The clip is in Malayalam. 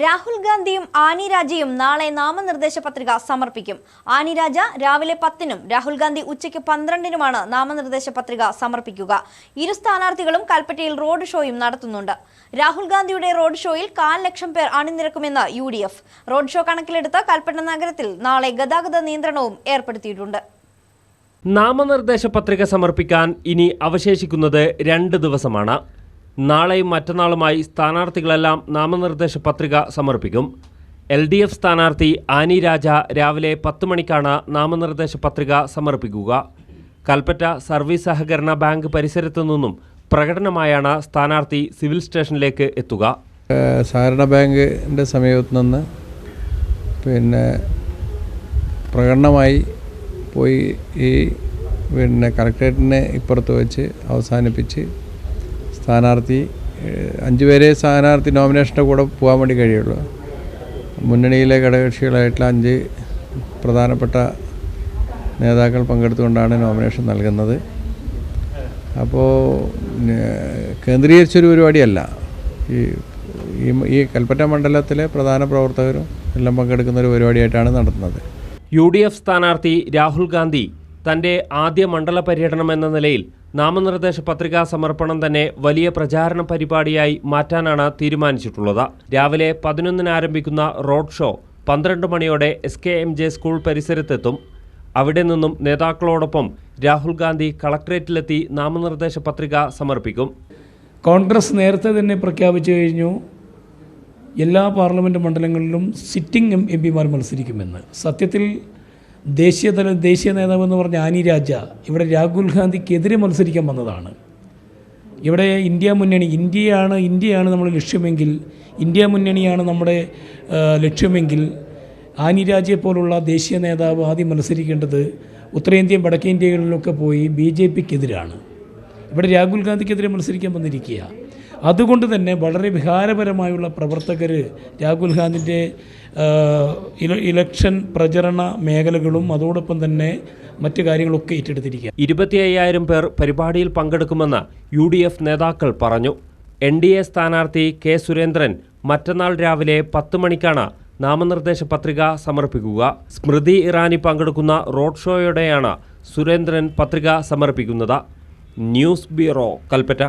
രാഹുൽ ഗാന്ധിയും ആനി രാജയും നാളെ നാമനിർദ്ദേശ പത്രിക സമർപ്പിക്കും. ആനി രാജ രാവിലെ 10-നും രാഹുൽ ഗാന്ധി ഉച്ചയ്ക്ക് 12-നുമാണ് നാമനിർദ്ദേശ പത്രിക സമർപ്പിക്കുക. ഇരു സ്ഥാനാർത്ഥികളും കൽപ്പറ്റയിൽ റോഡ് ഷോയും നടത്തുന്നുണ്ട്. രാഹുൽ ഗാന്ധിയുടെ റോഡ് ഷോയിൽ 1,00,000 പേർ അണിനിരക്കുമെന്ന് UDF. റോഡ് ഷോ കണക്കിലെടുത്ത് കൽപ്പറ്റ നഗരത്തിൽ നാളെ ഗതാഗത നിയന്ത്രണവും ഏർപ്പെടുത്തിയിട്ടുണ്ട്. നാമനിർദ്ദേശ പത്രിക സമർപ്പിക്കാൻ ഇനി അവശേഷിക്കുന്നത് 2 ദിവസമാണ്. നാളെയും മറ്റന്നാളുമായി സ്ഥാനാർത്ഥികളെല്ലാം നാമനിർദ്ദേശ പത്രിക സമർപ്പിക്കും. LDF സ്ഥാനാർത്ഥി ആനി രാജ രാവിലെ 10 മണിക്കാണ് നാമനിർദ്ദേശ പത്രിക സമർപ്പിക്കുക. കൽപ്പറ്റ സർവീസ് സഹകരണ ബാങ്ക് പരിസരത്തു നിന്നും പ്രകടനമായാണ് സ്ഥാനാർത്ഥി സിവിൽ സ്റ്റേഷനിലേക്ക് എത്തുക. സഹകരണ ബാങ്കിൻ്റെ സമീപത്തു നിന്ന് പ്രകടനമായി പോയി ഈ കളക്ടറേറ്റിനെ ഇപ്പുറത്ത് വെച്ച് അവസാനിപ്പിച്ച് സ്ഥാനാർത്ഥി 5 പേരെ സ്ഥാനാർത്ഥി നോമിനേഷൻ്റെ കൂടെ പോകാൻ വേണ്ടി കഴിയുള്ളൂ. മുന്നണിയിലെ ഘടകകക്ഷികളായിട്ടുള്ള 5 പ്രധാനപ്പെട്ട നേതാക്കൾ പങ്കെടുത്തുകൊണ്ടാണ് നോമിനേഷൻ നൽകുന്നത്. അപ്പോൾ കേന്ദ്രീകരിച്ചൊരു പരിപാടിയല്ല. ഈ കൽപ്പറ്റ മണ്ഡലത്തിലെ പ്രധാന പ്രവർത്തകരും എല്ലാം പങ്കെടുക്കുന്ന ഒരു പരിപാടിയായിട്ടാണ് നടത്തുന്നത്. UDF സ്ഥാനാർത്ഥി രാഹുൽ ഗാന്ധി തൻ്റെ ആദ്യ മണ്ഡല പര്യടനം എന്ന നിലയിൽ നാമനിർദ്ദേശ പത്രികാ സമർപ്പണം തന്നെ വലിയ പ്രചാരണ പരിപാടിയായി മാറ്റാനാണ് തീരുമാനിച്ചിട്ടുള്ളത്. രാവിലെ 11-ന് ആരംഭിക്കുന്ന റോഡ് ഷോ 12 മണിയോടെ SKMJ സ്കൂൾ പരിസരത്തെത്തും. അവിടെ നിന്നും നേതാക്കളോടൊപ്പം രാഹുൽ ഗാന്ധി കളക്ടറേറ്റിലെത്തി നാമനിർദ്ദേശ പത്രിക സമർപ്പിക്കും. കോൺഗ്രസ് നേരത്തെ തന്നെ പ്രഖ്യാപിച്ചു കഴിഞ്ഞു, എല്ലാ പാർലമെൻറ്റ് മണ്ഡലങ്ങളിലും സിറ്റിംഗ് MP മാർ മത്സരിക്കുമെന്ന്. സത്യത്തിൽ ദേശീയ നേതാവെന്ന് പറഞ്ഞ ആനി രാജ ഇവിടെ രാഹുൽ ഗാന്ധിക്കെതിരെ മത്സരിക്കാൻ വന്നതാണ്. ഇവിടെ ഇന്ത്യയാണ് നമ്മുടെ ലക്ഷ്യമെങ്കിൽ, ഇന്ത്യ മുന്നണിയാണ് നമ്മുടെ ലക്ഷ്യമെങ്കിൽ ആനി രാജയെ പോലുള്ള ദേശീയ നേതാവ് ആദ്യം മത്സരിക്കേണ്ടത് ഉത്തരേന്ത്യയും വടക്കേന്ത്യകളിലൊക്കെ പോയി BJPക്കെതിരാണ്. ഇവിടെ രാഹുൽ ഗാന്ധിക്കെതിരെ മത്സരിക്കാൻ വന്നിരിക്കുക. അതുകൊണ്ട് തന്നെ വളരെ വികാരപരമായുള്ള പ്രവർത്തകർ രാഹുൽ ഗാന്ധിൻ്റെ ഇലക്ഷൻ പ്രചരണ മേഖലകളും അതോടൊപ്പം തന്നെ മറ്റു കാര്യങ്ങളൊക്കെ ഏറ്റെടുത്തിരിക്കുക. 25,000 പേർ പരിപാടിയിൽ പങ്കെടുക്കുമെന്ന് UDF നേതാക്കൾ പറഞ്ഞു. NDA സ്ഥാനാർത്ഥി K. സുരേന്ദ്രൻ മറ്റന്നാൾ രാവിലെ 10 മണിക്കാണ് നാമനിർദ്ദേശ പത്രിക സമർപ്പിക്കുക. സ്മൃതി ഇറാനി പങ്കെടുക്കുന്ന റോഡ് ഷോയോടെയാണ് സുരേന്ദ്രൻ പത്രിക സമർപ്പിക്കുന്നത്. News bureau, Kalpetta.